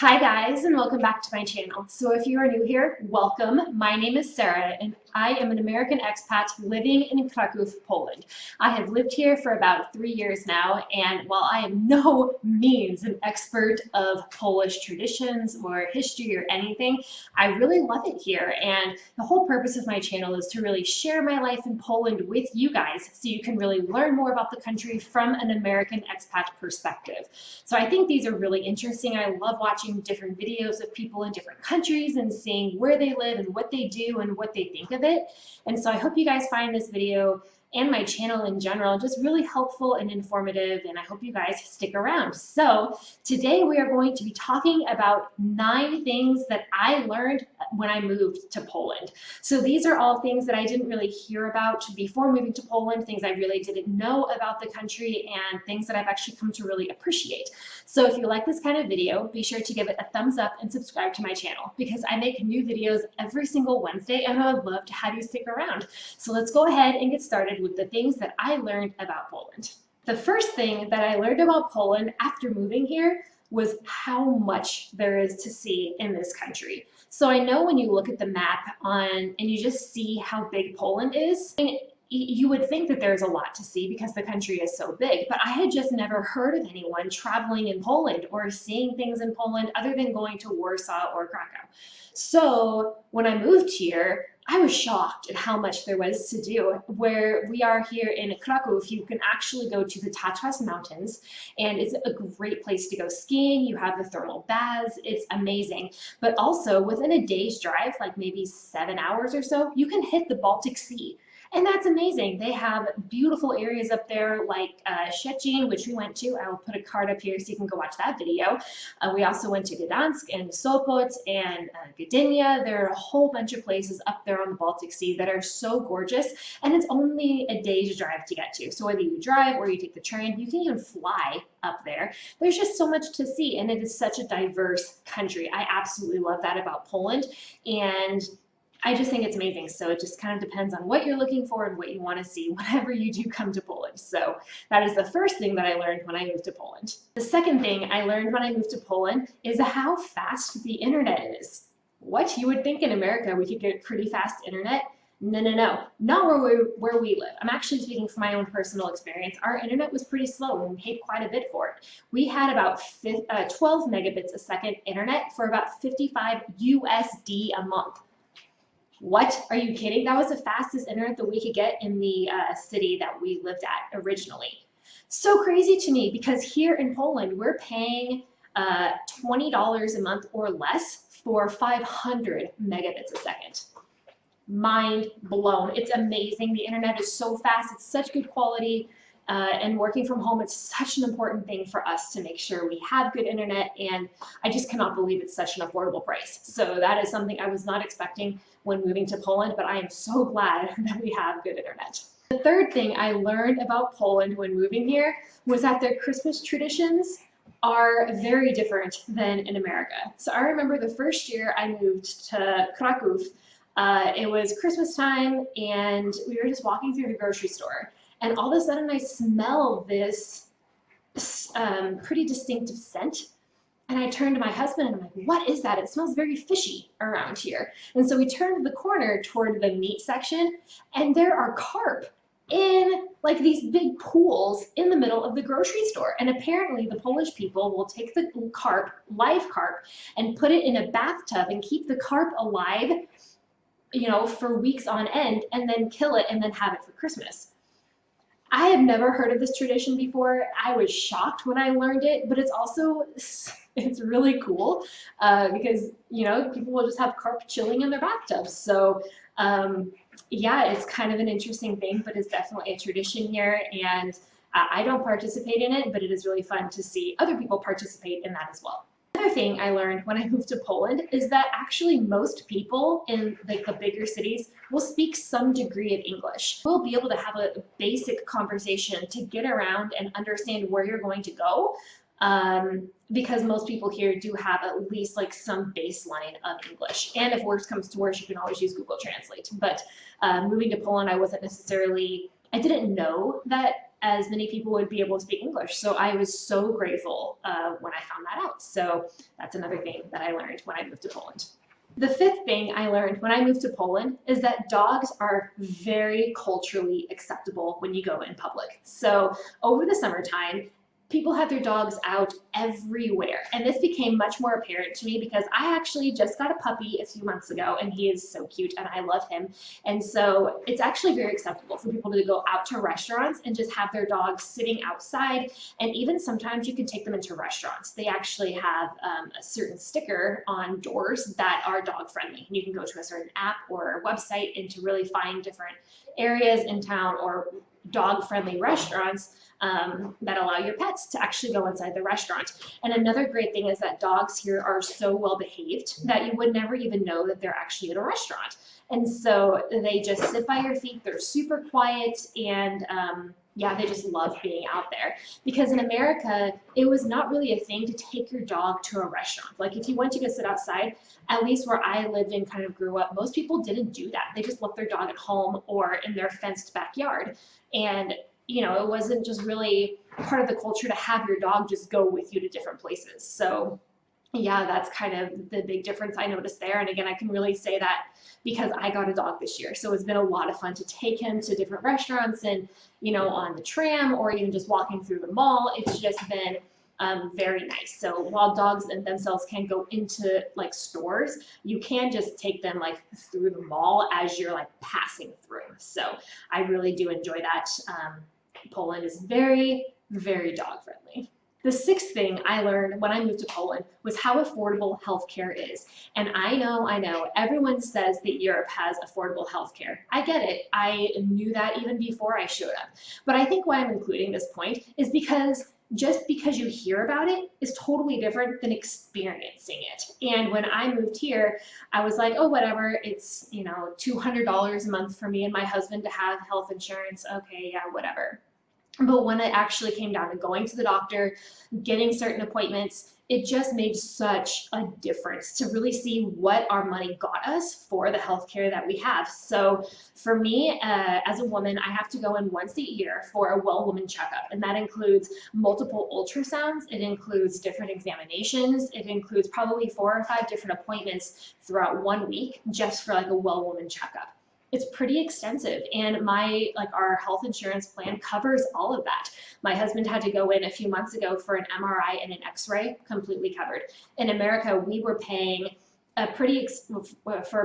Hi guys, and welcome back to my channel. So if you are new here, welcome. My name is Sarah and I am an American expat living in Kraków, Poland. I have lived here for about 3 years now, and while I am no means an expert of Polish traditions or history or anything, I really love it here, and the whole purpose of my channel is to really share my life in Poland with you guys so you can really learn more about the country from an American expat perspective. So I think these are really interesting. I love watching different videos of people in different countries and seeing where they live and what they do and what they think of it. And so I hope you guys find this video and my channel in general just really helpful and informative, and I hope you guys stick around. So today we are going to be talking about 9 things that I learned when I moved to Poland. So these are all things that I didn't really hear about before moving to Poland, things I really didn't know about the country, and things that I've actually come to really appreciate. So if you like this kind of video, be sure to give it a thumbs up and subscribe to my channel, because I make new videos every single Wednesday and I would love to have you stick around. So let's go ahead and get started with the things that I learned about Poland. The first thing that I learned about Poland after moving here was how much there is to see in this country. So I know when you look at the map and you just see how big Poland is, you would think that there's a lot to see because the country is so big, but I had just never heard of anyone traveling in Poland or seeing things in Poland other than going to Warsaw or Krakow. So when I moved here, I was shocked at how much there was to do. Where we are here in Kraków, you can actually go to the Tatras Mountains, and it's a great place to go skiing. You have the thermal baths, it's amazing. But also within a day's drive, like maybe 7 hours or so, you can hit the Baltic Sea. And that's amazing. They have beautiful areas up there like Szczecin, which we went to. I will put a card up here so you can go watch that video. We also went to Gdansk and Sopot and Gdynia. There are a whole bunch of places up there on the Baltic Sea that are so gorgeous, and it's only a day's drive to get to. So whether you drive or you take the train, you can even fly up there. There's just so much to see, and it is such a diverse country. I absolutely love that about Poland, and I just think it's amazing. So it just kind of depends on what you're looking for and what you want to see whenever you do come to Poland. So that is the first thing that I learned when I moved to Poland. The second thing I learned when I moved to Poland is how fast the internet is. What? You would think in America we could get pretty fast internet? No, not where we live. I'm actually speaking from my own personal experience. Our internet was pretty slow and we paid quite a bit for it. We had about 12 megabits a second internet for about 55 USD a month. What? Are you kidding? That was the fastest internet that we could get in the city that we lived at originally. So crazy to me, because here in Poland, we're paying $20 a month or less for 500 megabits a second. Mind blown. It's amazing. The internet is so fast. It's such good quality. And working from home, it's such an important thing for us to make sure we have good internet, and I just cannot believe it's such an affordable price. So that is something I was not expecting when moving to Poland, but I am so glad that we have good internet. The third thing I learned about Poland when moving here was that their Christmas traditions are very different than in America. So I remember the first year I moved to Kraków, it was Christmas time, and we were just walking through the grocery store. And all of a sudden I smell this pretty distinctive scent. And I turned to my husband and I'm like, what is that? It smells very fishy around here. And so we turned the corner toward the meat section, and there are carp in like these big pools in the middle of the grocery store. And apparently the Polish people will take the carp, live carp, and put it in a bathtub and keep the carp alive, you know, for weeks on end, and then kill it and then have it for Christmas. I have never heard of this tradition before. I was shocked when I learned it, but it's also, it's really cool because, you know, people will just have carp chilling in their bathtubs. So yeah, it's kind of an interesting thing, but it's definitely a tradition here, and I don't participate in it, but it is really fun to see other people participate in that as well. Another thing I learned when I moved to Poland is that actually most people in like the bigger cities will speak some degree of English. We'll be able to have a basic conversation to get around and understand where you're going to go, because most people here do have at least like some baseline of English. And if worse comes to worse, you can always use Google Translate. But moving to Poland, I wasn't necessarily I didn't know that as many people would be able to speak English. So I was so grateful when I found that out. So that's another thing that I learned when I moved to Poland. The fifth thing I learned when I moved to Poland is that dogs are very culturally acceptable when you go in public. So over the summertime, people have their dogs out everywhere. And this became much more apparent to me because I actually just got a puppy a few months ago and he is so cute and I love him. And so it's actually very acceptable for people to go out to restaurants and just have their dogs sitting outside. And even sometimes you can take them into restaurants. They actually have a certain sticker on doors that are dog friendly. You can go to a certain app or website and to really find different areas in town or dog friendly restaurants that allow your pets to actually go inside the restaurant. And another great thing is that dogs here are so well behaved that you would never even know that they're actually at a restaurant. And so they just sit by your feet, they're super quiet, and yeah, they just love being out there. Because in America, it was not really a thing to take your dog to a restaurant. Like if you went to go sit outside, at least where I lived and kind of grew up, most people didn't do that. They just left their dog at home or in their fenced backyard. And you know, it wasn't just really part of the culture to have your dog just go with you to different places. So yeah, that's kind of the big difference I noticed there. And again, I can really say that because I got a dog this year. So it's been a lot of fun to take him to different restaurants and, you know, on the tram or even just walking through the mall. It's just been very nice. So while dogs in themselves can go into like stores, you can just take them like through the mall as you're like passing through. So I really do enjoy that. Poland is very, very dog friendly. The sixth thing I learned when I moved to Poland was how affordable healthcare is. And I know, everyone says that Europe has affordable healthcare. I get it. I knew that even before I showed up. But I think why I'm including this point is because just because you hear about it is totally different than experiencing it. And when I moved here, I was like, oh, whatever, it's, you know, $200 a month for me and my husband to have health insurance. Okay, yeah, whatever. But when it actually came down to going to the doctor, getting certain appointments, it just made such a difference to really see what our money got us for the healthcare that we have. So for me, as a woman, I have to go in once a year for a well woman checkup. And that includes multiple ultrasounds. It includes different examinations. It includes probably 4 or 5 different appointments throughout 1 week just for like a well woman checkup. It's pretty extensive, and our health insurance plan covers all of that. My husband had to go in a few months ago for an MRI and an X-ray, completely covered. In America, we were paying for a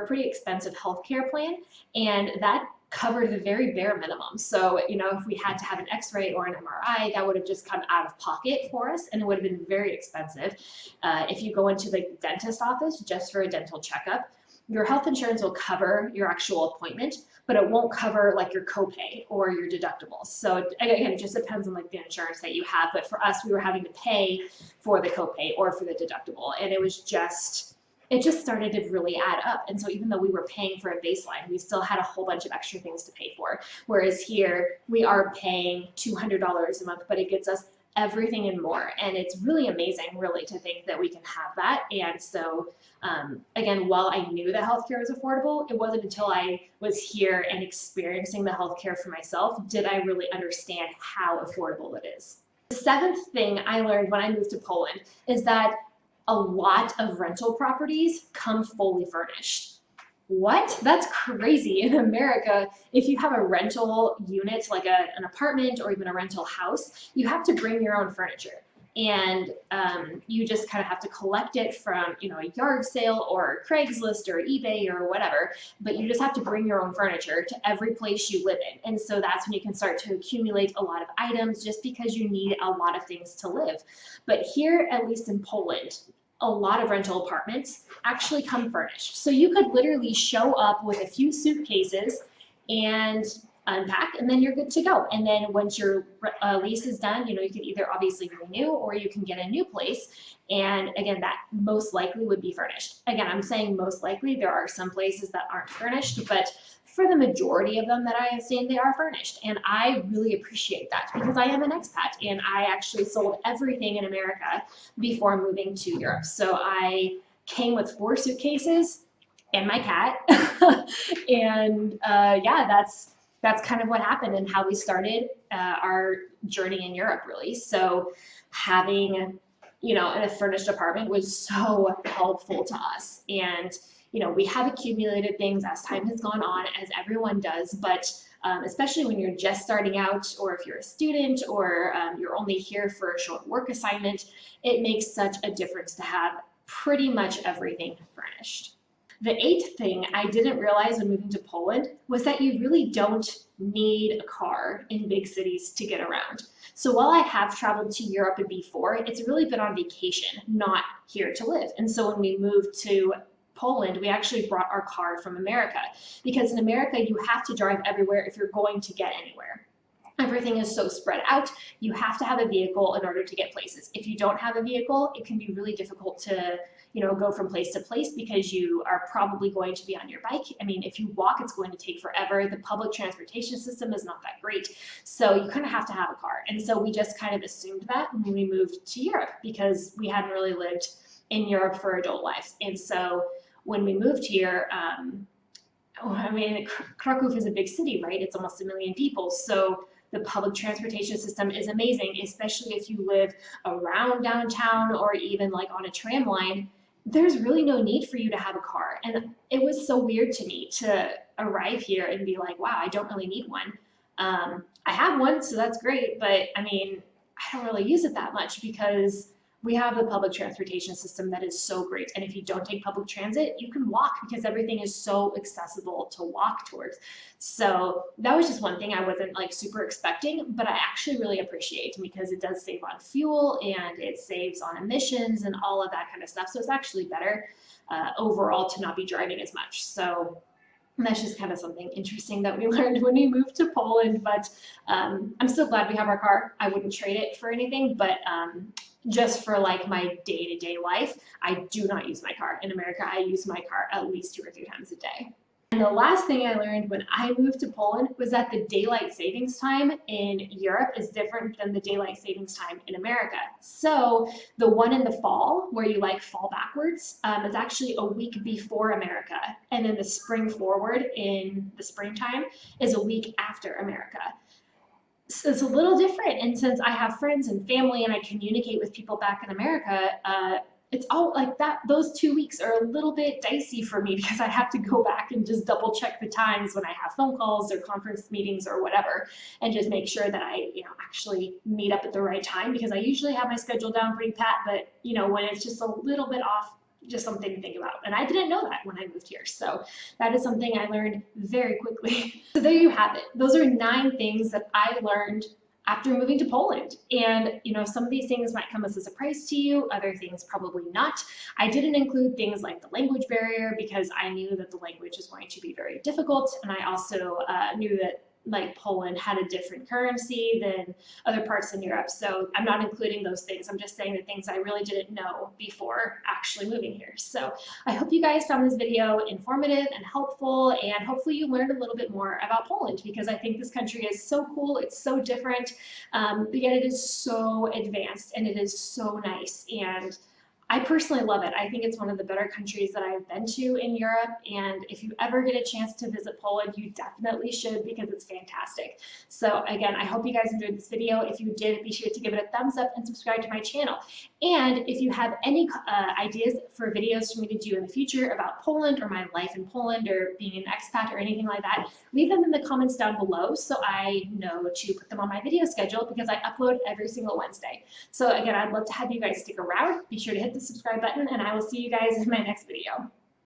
pretty expensive healthcare plan, and that covered the very bare minimum. So, you know, if we had to have an X-ray or an MRI, that would have just come out of pocket for us, and it would have been very expensive. If you go into the dentist office just for a dental checkup, your health insurance will cover your actual appointment, but it won't cover like your copay or your deductibles. So again, it just depends on like the insurance that you have. But for us, we were having to pay for the copay or for the deductible, and it just started to really add up. And so even though we were paying for a baseline, we still had a whole bunch of extra things to pay for. Whereas here, we are paying $200 a month, but it gets us everything and more. And it's really amazing, really, to think that we can have that. And so, again, while I knew that healthcare was affordable, it wasn't until I was here and experiencing the healthcare for myself did I really understand how affordable it is. The seventh thing I learned when I moved to Poland is that a lot of rental properties come fully furnished. What? That's crazy. In America, if you have a rental unit, like an apartment or even a rental house, you have to bring your own furniture. And you just kind of have to collect it from, you know, a yard sale or Craigslist or eBay or whatever, but you just have to bring your own furniture to every place you live in. And so that's when you can start to accumulate a lot of items just because you need a lot of things to live. But here, at least in Poland, a lot of rental apartments actually come furnished. So you could literally show up with a few suitcases and unpack, and then you're good to go. And then once your lease is done, you know, you can either obviously renew or you can get a new place. And again, that most likely would be furnished. Again, I'm saying most likely. There are some places that aren't furnished, but for the majority of them that I have seen, they are furnished. And I really appreciate that because I am an expat and I actually sold everything in America before moving to Europe. So I came with 4 suitcases and my cat. And yeah, that's that's kind of what happened and how we started our journey in Europe, really. So having, in a furnished apartment was so helpful to us. And, we have accumulated things as time has gone on, as everyone does, but especially when you're just starting out, or if you're a student, or you're only here for a short work assignment, it makes such a difference to have pretty much everything furnished. The eighth thing I didn't realize when moving to Poland was that you really don't need a car in big cities to get around. So while I have traveled to Europe before, it's really been on vacation, not here to live. And so when we moved to Poland, we actually brought our car from America, because in America you have to drive everywhere if you're going to get anywhere. Everything is so spread out. You have to have a vehicle in order to get places. If you don't have a vehicle, it can be really difficult to, go from place to place, because you are probably going to be on your bike. I mean, if you walk, it's going to take forever. The public transportation system is not that great. So you kind of have to have a car. And so we just kind of assumed that when we moved to Europe, because we hadn't really lived in Europe for adult lives. And so when we moved here, Kraków is a big city, right? It's almost 1 million people. So the public transportation system is amazing, especially if you live around downtown or even like on a tram line. There's really no need for you to have a car. And it was so weird to me to arrive here and be like, wow, I don't really need one. I have one, so that's great, but I don't really use it that much, because we have the public transportation system that is so great. And if you don't take public transit, you can walk, because everything is so accessible to walk towards. So that was just one thing I wasn't like super expecting, but I actually really appreciate, because it does save on fuel and it saves on emissions and all of that kind of stuff. So it's actually better overall to not be driving as much. So that's just kind of something interesting that we learned when we moved to Poland. But I'm so glad we have our car. I wouldn't trade it for anything, but just for like my day-to-day life, I do not use my car. In America, I use my car at least 2 or 3 times a day. And the last thing I learned when I moved to Poland was that the daylight savings time in Europe is different than the daylight savings time in America. So the one in the fall, where you like fall backwards, is actually a week before America. And then the spring forward in the springtime is a week after America. So it's a little different. And since I have friends and family and I communicate with people back in America, it's all like that. Those 2 weeks are a little bit dicey for me, because I have to go back and just double check the times when I have phone calls or conference meetings or whatever, and just make sure that I, actually meet up at the right time, because I usually have my schedule down pretty pat, but when it's just a little bit off, just something to think about. And I didn't know that when I moved here. So that is something I learned very quickly. So there you have it. Those are 9 things that I learned after moving to Poland. And some of these things might come as a surprise to you, other things probably not. I didn't include things like the language barrier, because I knew that the language is going to be very difficult. And I also knew that Poland had a different currency than other parts in Europe. So I'm not including those things. I'm just saying the things I really didn't know before actually moving here. So I hope you guys found this video informative and helpful, and hopefully you learned a little bit more about Poland, because I think this country is so cool. It's so different, but yet it is so advanced, and it is so nice. And I personally love it. I think it's one of the better countries that I've been to in Europe, and if you ever get a chance to visit Poland, you definitely should, because it's fantastic. So again, I hope you guys enjoyed this video. If you did, be sure to give it a thumbs up and subscribe to my channel. And if you have any ideas for videos for me to do in the future about Poland, or my life in Poland, or being an expat, or anything like that, leave them in the comments down below so I know to put them on my video schedule, because I upload every single Wednesday. So again, I'd love to have you guys stick around. Be sure to hit the subscribe button, and I will see you guys in my next video.